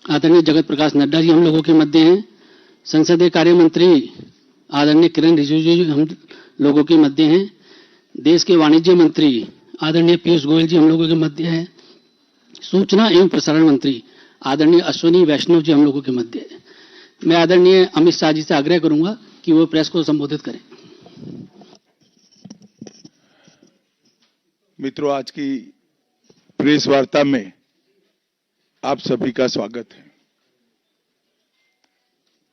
आदरणीय जगत प्रकाश नड्डा जी हम लोगों के मध्य हैं। संसदीय कार्य मंत्री आदरणीय किरण रिजिजू जी हम लोगों के मध्य हैं। देश के वाणिज्य मंत्री आदरणीय पीयूष गोयल जी हम लोगों के मध्य हैं। सूचना एवं प्रसारण मंत्री आदरणीय अश्विनी वैष्णव जी हम लोगों के मध्य हैं। मैं आदरणीय अमित शाह जी से आग्रह करूंगा कि वो प्रेस को संबोधित करें। मित्रों, आज की प्रेस वार्ता में आप सभी का स्वागत है।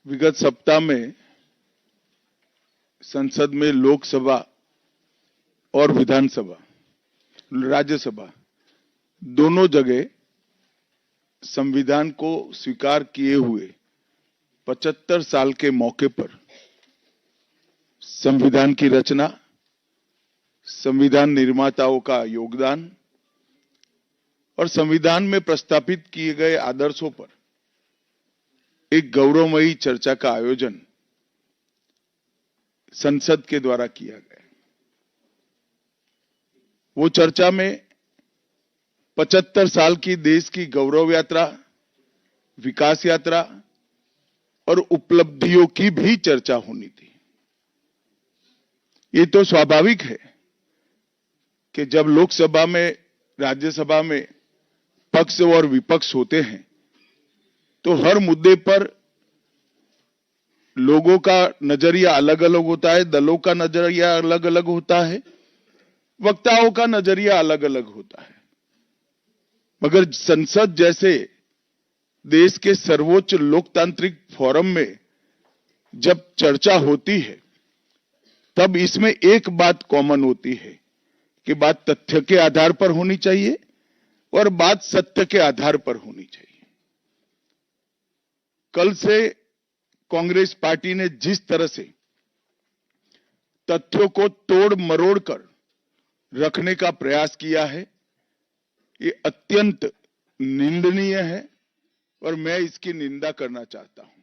विगत सप्ताह में संसद में लोकसभा और विधानसभा, राज्यसभा दोनों जगह संविधान को स्वीकार किए हुए 75 साल के मौके पर संविधान की रचना, संविधान निर्माताओं का योगदान और संविधान में प्रस्तावित किए गए आदर्शों पर एक गौरवमयी चर्चा का आयोजन संसद के द्वारा किया गया। वो चर्चा में 75 साल की देश की गौरव यात्रा, विकास यात्रा और उपलब्धियों की भी चर्चा होनी थी। ये तो स्वाभाविक है कि जब लोकसभा में, राज्यसभा में पक्ष और विपक्ष होते हैं तो हर मुद्दे पर लोगों का नजरिया अलग अलग होता है, दलों का नजरिया अलग अलग होता है, वक्ताओं का नजरिया अलग अलग होता है। मगर संसद जैसे देश के सर्वोच्च लोकतांत्रिक फोरम में जब चर्चा होती है तब इसमें एक बात कॉमन होती है कि बात तथ्य के आधार पर होनी चाहिए और बात सत्य के आधार पर होनी चाहिए। कल से कांग्रेस पार्टी ने जिस तरह से तथ्यों को तोड़ मरोड़ कर रखने का प्रयास किया है, ये अत्यंत निंदनीय है और मैं इसकी निंदा करना चाहता हूं।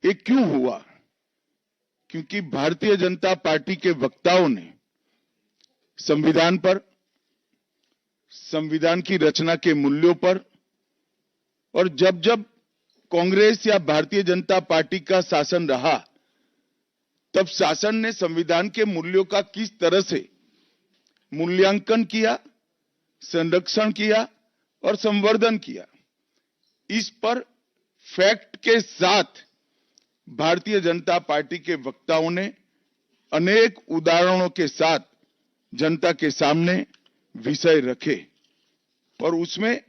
ये क्यों हुआ? क्योंकि भारतीय जनता पार्टी के वक्ताओं ने संविधान पर, संविधान की रचना के मूल्यों पर और जब जब कांग्रेस या भारतीय जनता पार्टी का शासन रहा तब शासन ने संविधान के मूल्यों का किस तरह से मूल्यांकन किया, संरक्षण किया और संवर्धन किया, इस पर फैक्ट के साथ भारतीय जनता पार्टी के वक्ताओं ने अनेक उदाहरणों के साथ जनता के सामने विषय रखे और उसमें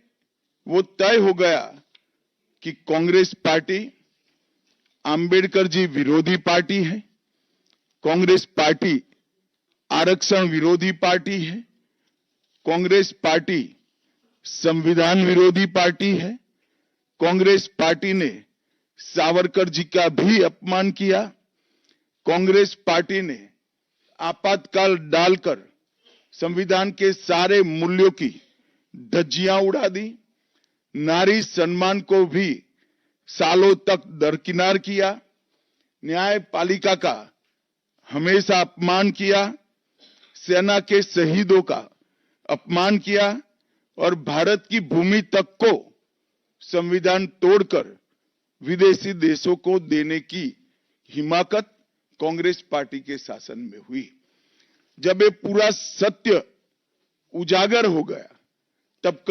वो तय हो गया कि कांग्रेस पार्टी आंबेडकर जी विरोधी पार्टी है, कांग्रेस पार्टी आरक्षण विरोधी पार्टी है, कांग्रेस पार्टी संविधान विरोधी पार्टी है, कांग्रेस पार्टी ने सावरकर जी का भी अपमान किया, कांग्रेस पार्टी ने आपातकाल डालकर संविधान के सारे मूल्यों की धज्जियां उड़ा दी, नारी सम्मान को भी सालों तक दरकिनार किया, न्यायपालिका का हमेशा अपमान किया, सेना के शहीदों का अपमान किया और भारत की भूमि तक को संविधान तोड़कर विदेशी देशों को देने की हिमाकत कांग्रेस पार्टी के शासन में हुई। जब ये पूरा सत्य उजागर हो गया तब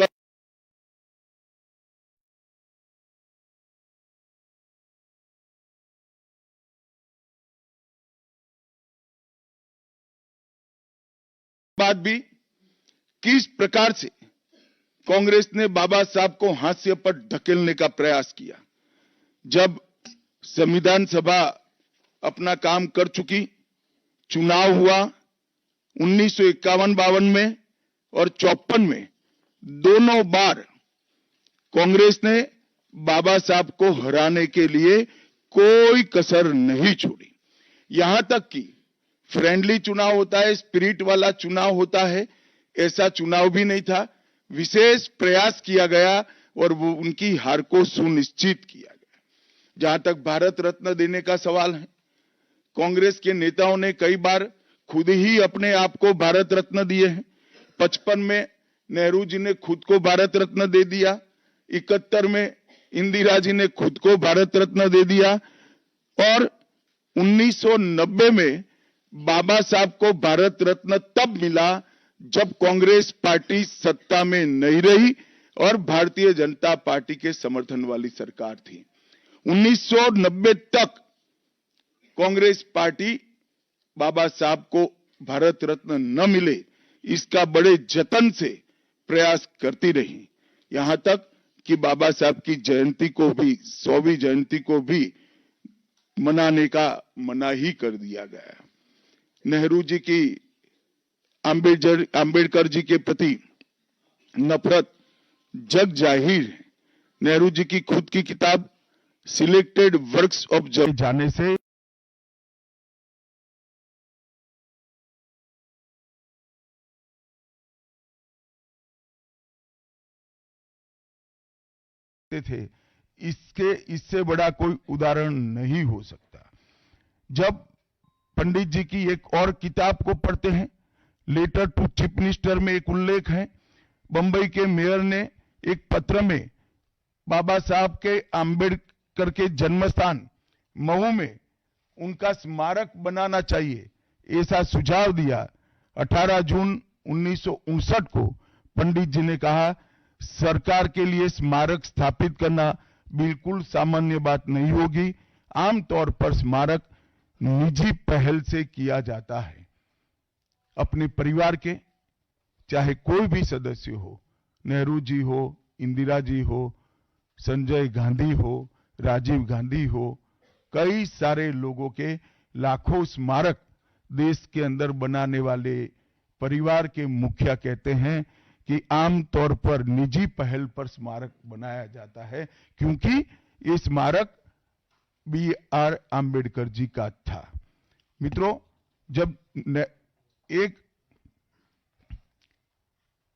बाद भी किस प्रकार से कांग्रेस ने बाबा साहब को हाशिए पर ढकेलने का प्रयास किया। जब संविधान सभा अपना काम कर चुकी, चुनाव हुआ 1951-52 में और 54 में, दोनों बार कांग्रेस ने बाबा साहब को हराने के लिए कोई कसर नहीं छोड़ी। यहां तक कि फ्रेंडली चुनाव होता है, स्पिरिट वाला चुनाव होता है, ऐसा चुनाव भी नहीं था। विशेष प्रयास किया गया और वो उनकी हार को सुनिश्चित किया गया। जहां तक भारत रत्न देने का सवाल है, कांग्रेस के नेताओं ने कई बार खुद ही अपने आप को भारत रत्न दिए हैं। 55 में नेहरू जी ने खुद को भारत रत्न दे दिया, 1971 में इंदिरा जी ने खुद को भारत रत्न दे दिया और 1990 में बाबा साहब को भारत रत्न तब मिला जब कांग्रेस पार्टी सत्ता में नहीं रही और भारतीय जनता पार्टी के समर्थन वाली सरकार थी। 1990 तक कांग्रेस पार्टी बाबा साहब को भारत रत्न न मिले इसका बड़े जतन से प्रयास करती रही, यहां तक कि बाबा साहब की जयंती को भी 100वीं जयंती को भी मनाने का मना ही कर दिया गया। नेहरू जी की अंबेडकर जी के प्रति नफरत जग जाहिर है। नेहरू जी की खुद की किताब सिलेक्टेड वर्क्स ऑफ जाने से थे, इससे बड़ा कोई उदाहरण नहीं हो सकता। जब पंडित जी की एक और किताब को पढ़ते हैं, लेटर टू चीफ मिनिस्टर में एक उल्लेख है, बंबई के मेयर ने एक पत्र में बाबा साहब के आंबेडकर के जन्मस्थान मऊ में उनका स्मारक बनाना चाहिए ऐसा सुझाव दिया। 18 जून 1959 को पंडित जी ने कहा, सरकार के लिए स्मारक स्थापित करना बिल्कुल सामान्य बात नहीं होगी। आमतौर पर स्मारक निजी पहल से किया जाता है। अपने परिवार के चाहे कोई भी सदस्य हो, नेहरू जी हो, इंदिरा जी हो, संजय गांधी हो, राजीव गांधी हो, कई सारे लोगों के लाखों स्मारक देश के अंदर बनाने वाले परिवार के मुखिया कहते हैं कि आमतौर पर निजी पहल पर स्मारक बनाया जाता है, क्योंकि ये स्मारक B.R. आंबेडकर जी का था। मित्रों, जब एक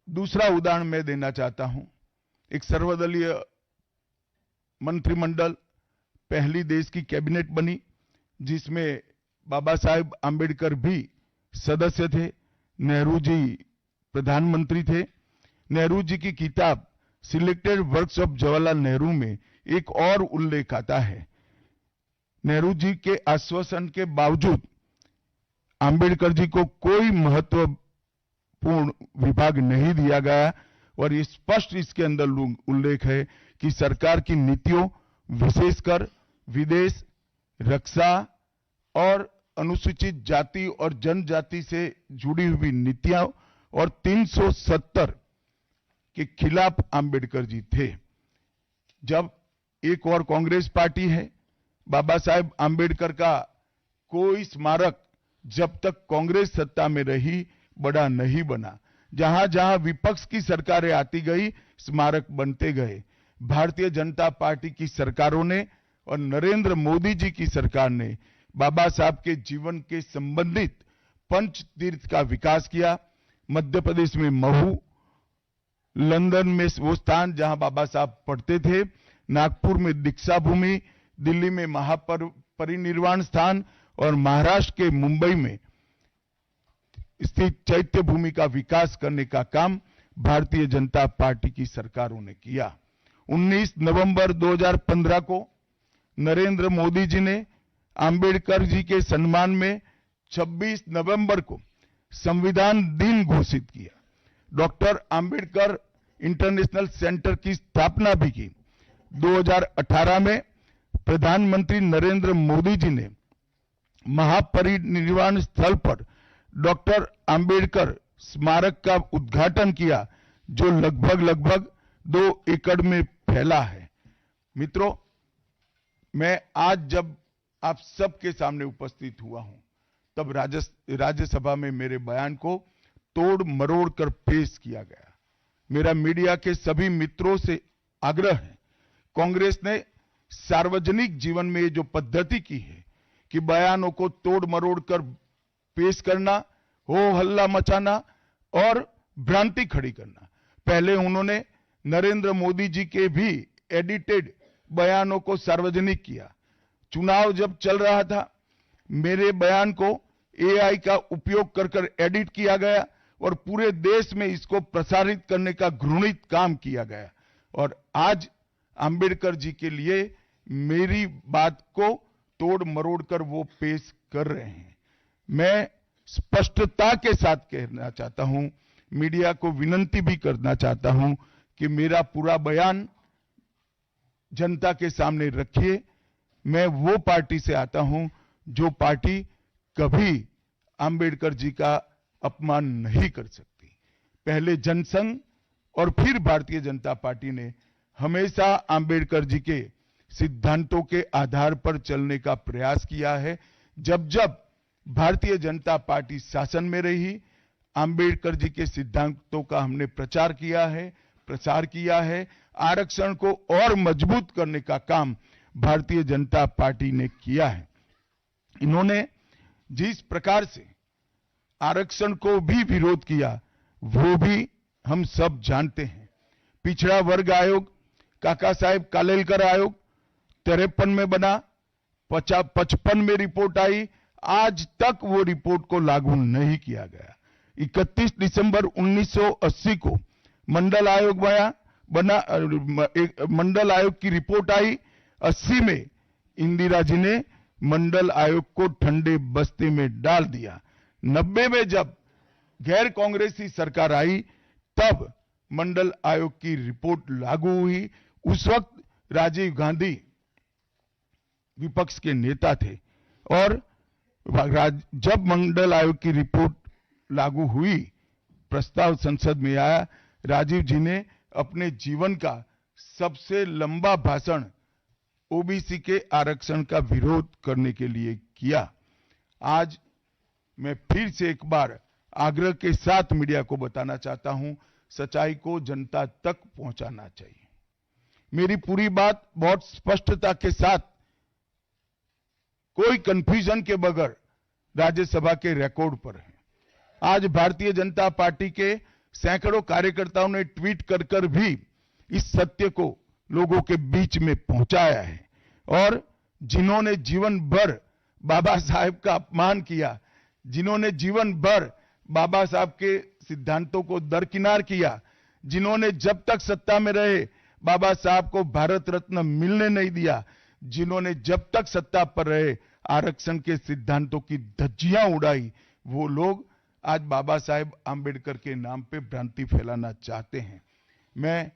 दूसरा उदाहरण मैं देना चाहता हूं, एक सर्वदलीय मंत्रिमंडल पहली देश की कैबिनेट बनी जिसमें बाबा साहेब आंबेडकर भी सदस्य थे, नेहरू जी प्रधानमंत्री थे। नेहरू जी की किताब selected works of Jawaharlal Nehru में एक और उल्लेख आता है। नेहरू जी के आश्वासन के बावजूद आंबेडकर जी को कोई महत्वपूर्ण विभाग नहीं दिया गया और ये स्पष्ट इसके अंदर उल्लेख है कि सरकार की नीतियों, विशेषकर विदेश, रक्षा और अनुसूचित जाति और जनजाति से जुड़ी हुई नीतियां और 370 के खिलाफ आंबेडकर जी थे। जब एक और कांग्रेस पार्टी है, बाबा साहेब आंबेडकर का कोई स्मारक जब तक कांग्रेस सत्ता में रही बड़ा नहीं बना। जहां जहां विपक्ष की सरकारें आती गई, स्मारक बनते गए। भारतीय जनता पार्टी की सरकारों ने और नरेंद्र मोदी जी की सरकार ने बाबा साहब के जीवन के संबंधित पंच तीर्थ का विकास किया। मध्य प्रदेश में महू, लंदन में वो स्थान जहां बाबा साहब पढ़ते थे, नागपुर में दीक्षा भूमि, दिल्ली में महापरिनिर्वाण स्थान और महाराष्ट्र के मुंबई में स्थित चैत्य भूमि का विकास करने का काम भारतीय जनता पार्टी की सरकारों ने किया। 19 नवंबर 2015 को नरेंद्र मोदी जी ने आंबेडकर जी के सम्मान में 26 नवंबर को संविधान दिन घोषित किया। डॉक्टर आंबेडकर इंटरनेशनल सेंटर की स्थापना भी की। 2018 में प्रधानमंत्री नरेंद्र मोदी जी ने महापरिनिर्वाण स्थल पर डॉक्टर आंबेडकर स्मारक का उद्घाटन किया, जो लगभग 2 एकड़ में फैला है। मित्रों, मैं आज जब आप सबके सामने उपस्थित हुआ हूं, तब राज्यसभा में मेरे बयान को तोड़ मरोड़ कर पेश किया गया। मेरा मीडिया के सभी मित्रों से आग्रह है, कांग्रेस ने सार्वजनिक जीवन में ये जो पद्धति की है कि बयानों को तोड़ मरोड़ कर पेश करना, हो हल्ला मचाना और भ्रांति खड़ी करना। पहले उन्होंने नरेंद्र मोदी जी के भी एडिटेड बयानों को सार्वजनिक किया। चुनाव जब चल रहा था, मेरे बयान को AI का उपयोग कर एडिट किया गया और पूरे देश में इसको प्रसारित करने का घृणित काम किया गया। और आज आंबेडकर जी के लिए मेरी बात को तोड़ मरोड़ कर वो पेश कर रहे हैं। मैं स्पष्टता के साथ कहना चाहता हूं, मीडिया को विनती भी करना चाहता हूं कि मेरा पूरा बयान जनता के सामने रखिए। मैं वो पार्टी से आता हूं जो पार्टी कभी आंबेडकर जी का अपमान नहीं कर सकती। पहले जनसंघ और फिर भारतीय जनता पार्टी ने हमेशा आंबेडकर जी के सिद्धांतों के आधार पर चलने का प्रयास किया है। जब जब भारतीय जनता पार्टी शासन में रही, आंबेडकर जी के सिद्धांतों का हमने प्रचार किया है। आरक्षण को और मजबूत करने का काम भारतीय जनता पार्टी ने किया है। इन्होंने जिस प्रकार से आरक्षण को भी विरोध किया वो भी हम सब जानते हैं। पिछड़ा वर्ग आयोग, काका साहेब कालेलकर आयोग 53 में बना, 55 में रिपोर्ट आई, आज तक वो रिपोर्ट को लागू नहीं किया गया। 31 दिसंबर 1980 को मंडल आयोग बना, मंडल आयोग की रिपोर्ट आई। 80 में इंदिरा जी ने मंडल आयोग को ठंडे बस्ते में डाल दिया। 90 में जब गैर कांग्रेसी सरकार आई तब मंडल आयोग की रिपोर्ट लागू हुई। उस वक्त राजीव गांधी विपक्ष के नेता थे और जब मंडल आयोग की रिपोर्ट लागू हुई, प्रस्ताव संसद में आया, राजीव जी ने अपने जीवन का सबसे लंबा भाषण ओबीसी के आरक्षण का विरोध करने के लिए किया। आज मैं फिर से एक बार आग्रह के साथ मीडिया को बताना चाहता हूं, सच्चाई को जनता तक पहुंचाना चाहिए। मेरी पूरी बात बहुत स्पष्टता के साथ, कोई कंफ्यूजन के बगैर राज्यसभा के रिकॉर्ड पर है। आज भारतीय जनता पार्टी के सैकड़ों कार्यकर्ताओं ने ट्वीट कर भी इस सत्य को लोगों के बीच में पहुंचाया है। और जिन्होंने जीवन भर बाबा साहेब का अपमान किया, जिन्होंने जीवन भर बाबा साहब के सिद्धांतों को दरकिनार किया, जिन्होंने जब तक सत्ता में रहे बाबा साहब को भारत रत्न मिलने नहीं दिया, जिन्होंने जब तक सत्ता पर रहे आरक्षण के सिद्धांतों की धज्जियां उड़ाई, वो लोग आज बाबा साहेब आंबेडकर के नाम पे भ्रांति फैलाना चाहते हैं। मैं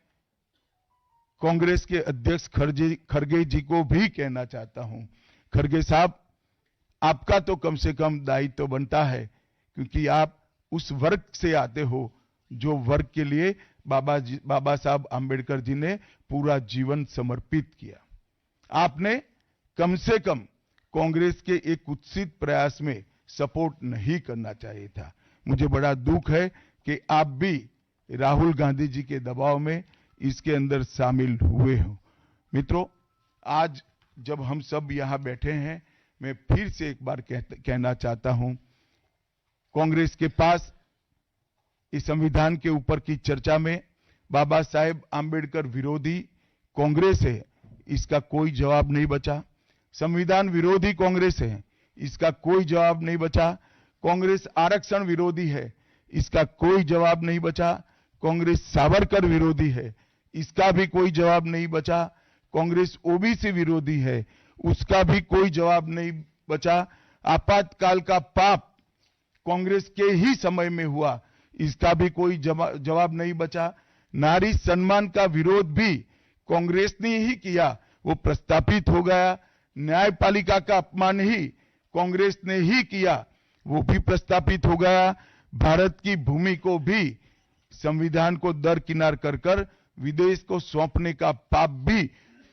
कांग्रेस के अध्यक्ष खड़गे जी को भी कहना चाहता हूं, खड़गे साहब, आपका तो कम से कम दायित्व बनता है, क्योंकि आप उस वर्ग से आते हो जो वर्ग के लिए बाबा साहब आंबेडकर जी ने पूरा जीवन समर्पित किया। आपने कम से कम कांग्रेस के एक कुत्सित प्रयास में सपोर्ट नहीं करना चाहिए था। मुझे बड़ा दुख है कि आप भी राहुल गांधी जी के दबाव में इसके अंदर शामिल हुए हो। मित्रों, आज जब हम सब यहां बैठे हैं, मैं फिर से एक बार कहना चाहता हूं, कांग्रेस के पास इस संविधान के ऊपर की चर्चा में बाबा साहेब आंबेडकर विरोधी कांग्रेस है, इसका कोई जवाब नहीं बचा। संविधान विरोधी कांग्रेस है, इसका कोई जवाब नहीं बचा। कांग्रेस आरक्षण विरोधी है, इसका कोई जवाब नहीं बचा। कांग्रेस सावरकर विरोधी है, इसका भी कोई जवाब नहीं बचा। कांग्रेस ओबीसी विरोधी है, उसका भी कोई जवाब नहीं बचा। आपातकाल का पाप कांग्रेस के ही समय में हुआ, इसका भी कोई जवाब नहीं बचा। नारी सम्मान का विरोध भी कांग्रेस ने ही किया, वो प्रस्तापित हो गया। न्यायपालिका का अपमान ही कांग्रेस ने ही किया, वो भी प्रस्तापित हो गया। भारत की भूमि को भी संविधान को दरकिनार कर विदेश को सौंपने का पाप भी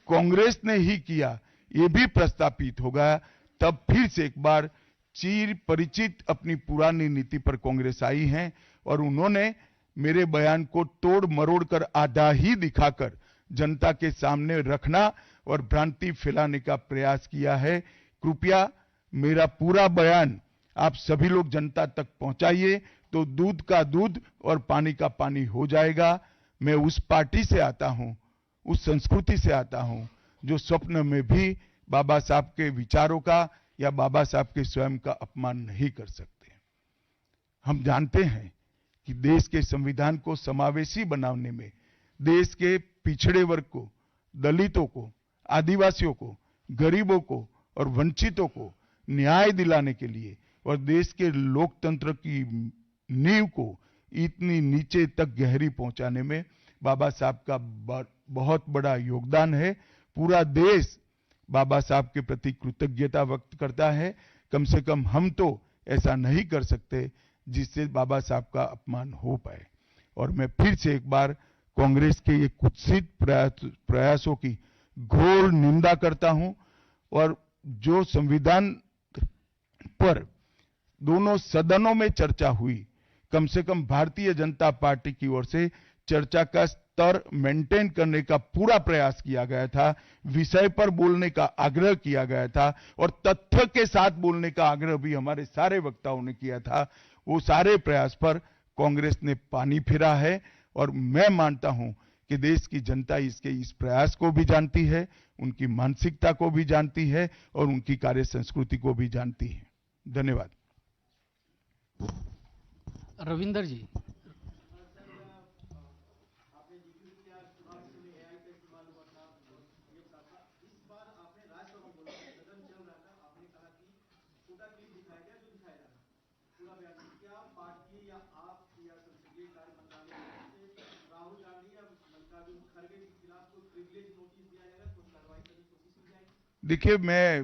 कांग्रेस ने ही किया, ये भी प्रस्तापित हो गया। तब फिर से एक बार चिर परिचित अपनी पुरानी नीति पर कांग्रेस आई है और उन्होंने मेरे बयान को तोड़ मरोड़ कर आधा ही दिखाकर जनता के सामने रखना और भ्रांति फैलाने का प्रयास किया है। कृपया मेरा पूरा बयान आप सभी लोग जनता तक पहुंचाइए, तो दूध का दूध और पानी का पानी हो जाएगा। मैं उस पार्टी से आता हूं, उस संस्कृति से आता हूं, जो स्वप्न में भी बाबा साहब के विचारों का या बाबा साहब के स्वयं का अपमान नहीं कर सकते। हम जानते हैं कि देश के संविधान को समावेशी बनाने में, देश के पिछड़े वर्ग को, दलितों को, आदिवासियों को, गरीबों को और वंचितों को न्याय दिलाने के लिए और देश के लोकतंत्र की नींव को इतनी नीचे तक गहरी पहुंचाने में बाबा साहब का बहुत बड़ा योगदान है। पूरा देश बाबा साहब के प्रति कृतज्ञता व्यक्त करता है। कम से कम हम तो ऐसा नहीं कर सकते जिससे बाबा साहब का अपमान हो पाए। और मैं फिर से एक बार कांग्रेस के ये कुत्सित प्रयासों की घोर निंदा करता हूं और जो संविधान पर दोनों सदनों में चर्चा हुई, कम से कम भारतीय जनता पार्टी की ओर से चर्चा का स्तर मेंटेन करने का पूरा प्रयास किया गया था, विषय पर बोलने का आग्रह किया गया था और तथ्य के साथ बोलने का आग्रह भी हमारे सारे वक्ताओं ने किया था। वो सारे प्रयास पर कांग्रेस ने पानी फिरा है और मैं मानता हूं कि देश की जनता इसके इस प्रयास को भी जानती है, उनकी मानसिकता को भी जानती है और उनकी कार्य संस्कृति को भी जानती है। धन्यवाद। रविंदर जी। देखिए, मैं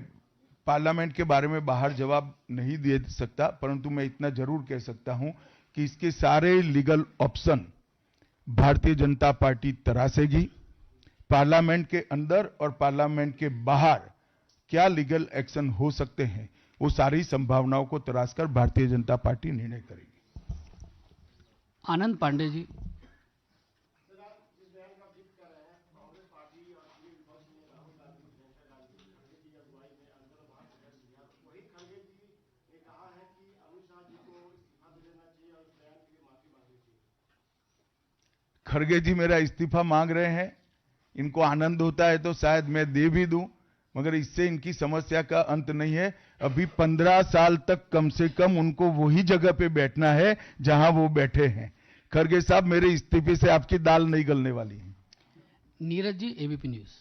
पार्लियामेंट के बारे में बाहर जवाब नहीं दे सकता, परंतु मैं इतना जरूर कह सकता हूं कि इसके सारे legal option Bharatiya Janata party तरासेगी। Parliament के अंदर और पार्लियामेंट के बाहर क्या लीगल एक्शन हो सकते हैं, वो सारी संभावनाओं को तराशकर भारतीय जनता पार्टी निर्णय करेगी। आनंद पांडे जी। खड़गे जी मेरा इस्तीफा मांग रहे हैं, इनको आनंद होता है तो शायद मैं दे भी दूं, मगर इससे इनकी समस्या का अंत नहीं है। अभी 15 साल तक कम से कम उनको वही जगह पे बैठना है जहां वो बैठे हैं। खड़गे साहब, मेरे इस्तीफे से आपकी दाल नहीं गलने वाली है। Neeraj ji, ABP news.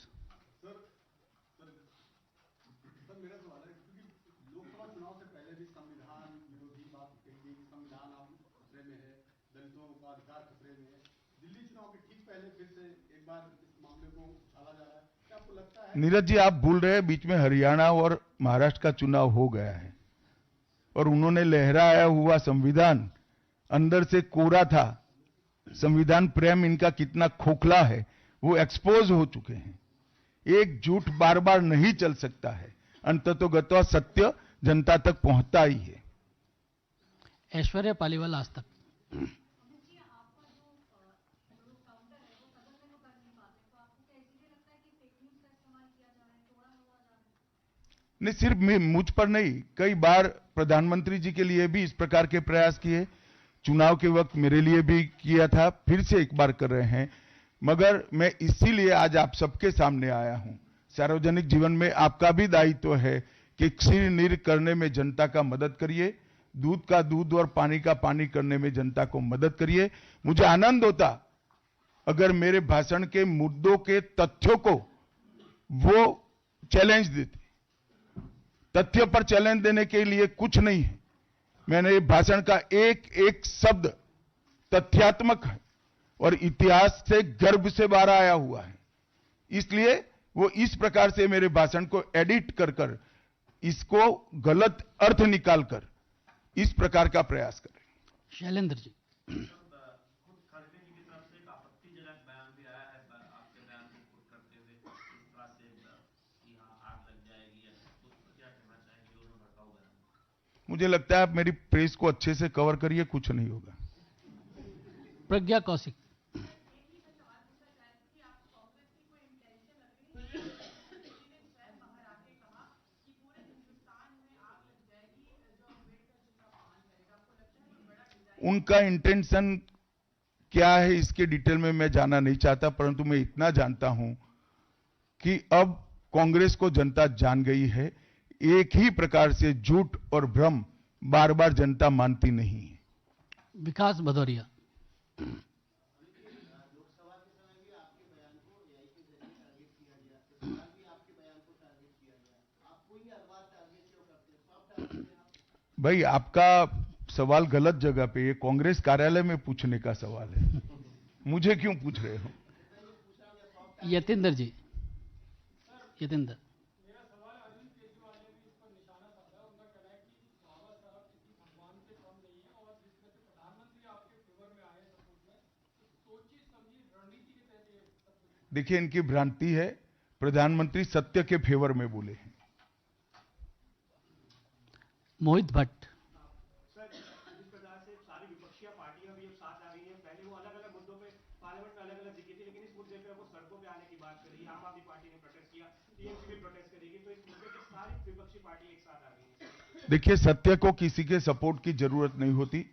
नीरज जी, आप भूल रहे हैं बीच में हरियाणा और महाराष्ट्र का चुनाव हो गया है और उन्होंने लहराया हुआ संविधान अंदर से कोरा था। संविधान प्रेम इनका कितना खोखला है वो एक्सपोज हो चुके हैं। एक झूठ बार बार नहीं चल सकता है, अंततोगत्वा सत्य जनता तक पहुंचता ही है। ऐश्वर्या पालीवाल, आज तक। नहीं, सिर्फ मुझ पर नहीं, कई बार प्रधानमंत्री जी के लिए भी इस प्रकार के प्रयास किए, चुनाव के वक्त मेरे लिए भी किया था, फिर से एक बार कर रहे हैं। मगर मैं इसीलिए आज आप सबके सामने आया हूं। सार्वजनिक जीवन में आपका भी दायित्व है कि क्षीर नीर करने में जनता का मदद करिए, दूध का दूध और पानी का पानी करने में जनता को मदद करिए। मुझे आनंद होता अगर मेरे भाषण के मुद्दों के तथ्यों को वो चैलेंज देते। तथ्य पर चैलेंज देने के लिए कुछ नहीं है। मैंने भाषण का एक एक शब्द तथ्यात्मक है और इतिहास से गर्भ से बाहर आया हुआ है, इसलिए वो इस प्रकार से मेरे भाषण को एडिट कर कर इसको गलत अर्थ निकालकर इस प्रकार का प्रयास करें। शैलेंद्र जी। मुझे लगता है आप मेरी प्रेस को अच्छे से कवर करिए, कुछ नहीं होगा। प्रज्ञा कौशिक। उनका इंटेंशन क्या है इसके डिटेल में मैं जाना नहीं चाहता, परंतु मैं इतना जानता हूं कि अब कांग्रेस को जनता जान गई है। एक ही प्रकार से झूठ और भ्रम बार बार जनता मानती नहीं है। विकास भदौरिया। भाई आपका सवाल गलत जगह पे, ये कांग्रेस कार्यालय में पूछने का सवाल है, मुझे क्यों पूछ रहे हो? यतेंद्र जी, यतेंद्र। देखिए, इनकी भ्रांति है, प्रधानमंत्री सत्य के फेवर में बोले हैं। मोहित भट्ट। सर, जिस प्रकार से सारी विपक्षी पार्टियां भी अब साथ आ रही हैं, पहले वो अलग अलग मुद्दों पे पार्लियामेंट में अलग अलग दिखी थी, लेकिन इस मुद्दे पे वो सड़कों पे आने की बात कर रही है। आम आदमी पार्टी ने प्रोटेस्ट किया, टीएमसी भी प्रोटेस्ट करेगी, तो इस मुद्दे पे सारी विपक्षी पार्टी एक साथ आ रही है। देखिए, सत्य को किसी के सपोर्ट की जरूरत नहीं होती।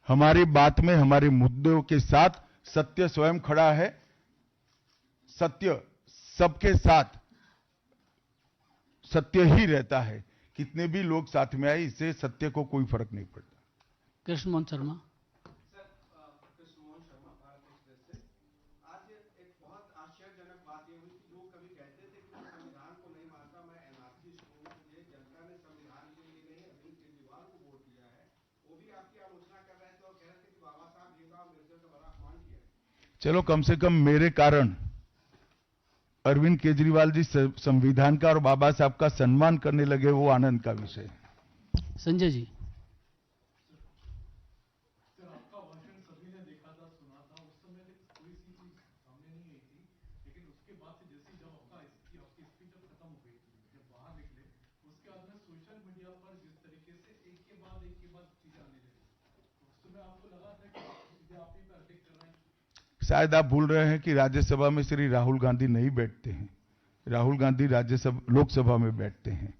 हमारी बात में, हमारे मुद्दों के साथ सत्य स्वयं खड़ा है। सत्य सबके साथ सत्य ही रहता है, कितने भी लोग साथ में आए, इससे सत्य को कोई फर्क नहीं पड़ता। कृष्ण मोहन शर्मा। कृष्ण मोहन शर्मा, भारत एक्सप्रेस से। आज एक बहुत आश्चर्यजनक बात ये हुई कि लोग कभी कहते थे कि मैं संविधान को नहीं मानता, मैं एनार्किस्ट हूं, ये जनता ने संविधान के लिए नहीं अरविंद केजरीवाल को वोट दिया है, वो भी आपकी आलोचना कर रहे थे और कह रहे थे कि बाबा साहब भीमराव अम्बेडकर का बड़ा अपमान किया है। चलो, कम से कम मेरे कारण अरविंद केजरीवाल जी संविधान का और बाबा साहब का सम्मान करने लगे, वो आनंद का विषय है। संजय जी। सर, आपका भाषण सभी ने देखा था, सुना था, उस समय कोई सी चीज सामने नहीं आई थी, लेकिन उसके बाद से जैसे जब आपकी स्पीच जब खत्म हो गई, जब बाहर निकले, उसके बाद में सोशल मीडिया पर जिस तरीके से एक के बाद चीजें आने लगी, उस समय आपको लगा था कि सीधे आप ही पे अटैक कर रहे हैं। शायद आप भूल रहे हैं कि राज्यसभा में श्री राहुल गांधी नहीं बैठते हैं। राहुल गांधी राज्यसभा, लोकसभा में बैठते हैं।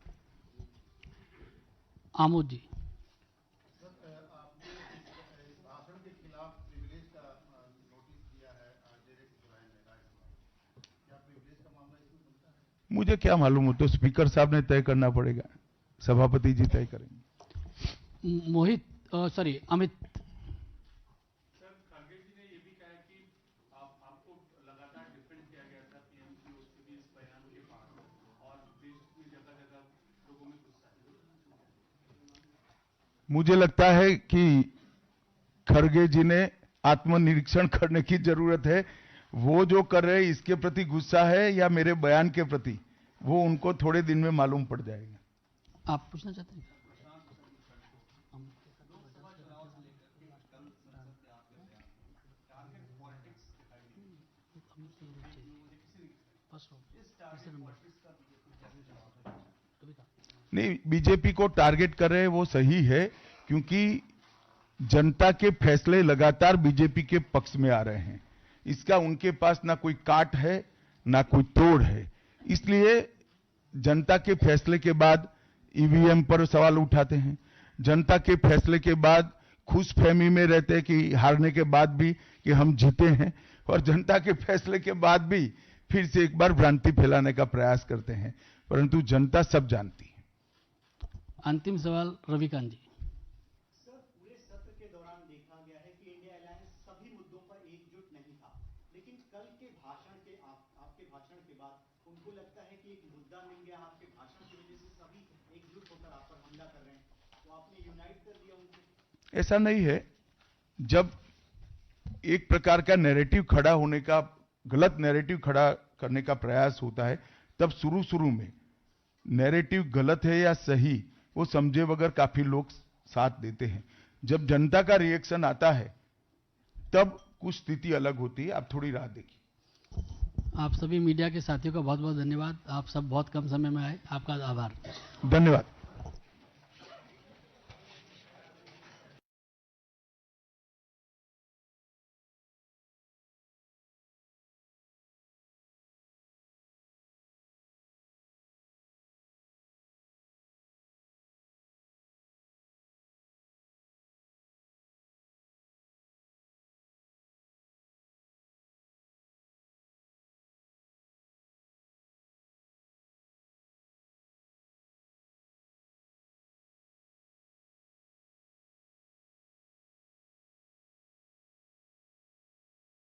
आमोद जी। आपने इस भाषण के खिलाफ प्रिविलेज का नोटिस दिया है डायरेक्ट ब्रायन ने राज्यसभा। क्या प्रिविलेज का मामला इसमें बनता है? मुझे क्या मालूम, हो तो स्पीकर साहब ने तय करना पड़ेगा, सभापति जी तय करेंगे। मोहित, सॉरी, अमित। सर, खड़गे जी ने ये भी कहा है कि आपको लगातार डिफेंड किया गया था टीएमसी उसके भी इस बयान के बाद, और देश में जगह जगह लोगों में गुस्सा है। मुझे लगता है कि खड़गे जी ने आत्मनिरीक्षण करने की जरूरत है। वो जो कर रहे हैं, इसके प्रति गुस्सा है या मेरे बयान के प्रति, वो उनको थोड़े दिन में मालूम पड़ जाएगा। आप पूछना चाहते हैं? नहीं, बीजेपी को टारगेट कर रहे हैं वो सही है, क्योंकि जनता के फैसले लगातार बीजेपी के पक्ष में आ रहे हैं। इसका उनके पास ना कोई काट है ना कोई तोड़ है, इसलिए जनता के फैसले के बाद ईवीएम पर सवाल उठाते हैं। जनता के फैसले के बाद खुशफहमी में रहते हैं कि हारने के बाद भी कि हम जीते हैं, और जनता के फैसले के बाद भी फिर से एक बार भ्रांति फैलाने का प्रयास करते हैं, परंतु जनता सब जानती है। अंतिम सवाल रविकांत जी। सर, पूरे सत्र के दौरान देखा गया है कि इंडिया अलायंस सभी मुद्दों पर एकजुट नहीं था, लेकिन कल के भाषण के आपके भाषण के बाद उनको लगता है कि एक मुद्दा मिल गया, आपके भाषण की वजह से सभी एकजुट होकर आप पर हमला कर रहे हैं, तो आपने यूनाइट कर दिया उनको। ऐसा नहीं है। जब एक प्रकार का नैरेटिव खड़ा होने का, गलत नैरेटिव खड़ा करने का प्रयास होता है, तब शुरू में नैरेटिव गलत है या सही, वो समझे बगैर काफी लोग साथ देते हैं। जब जनता का रिएक्शन आता है, तब कुछ स्थिति अलग होती है। आप थोड़ी राह देखिए। आप सभी मीडिया के साथियों का बहुत बहुत धन्यवाद। आप सब बहुत कम समय में आए, आपका आभार। धन्यवाद।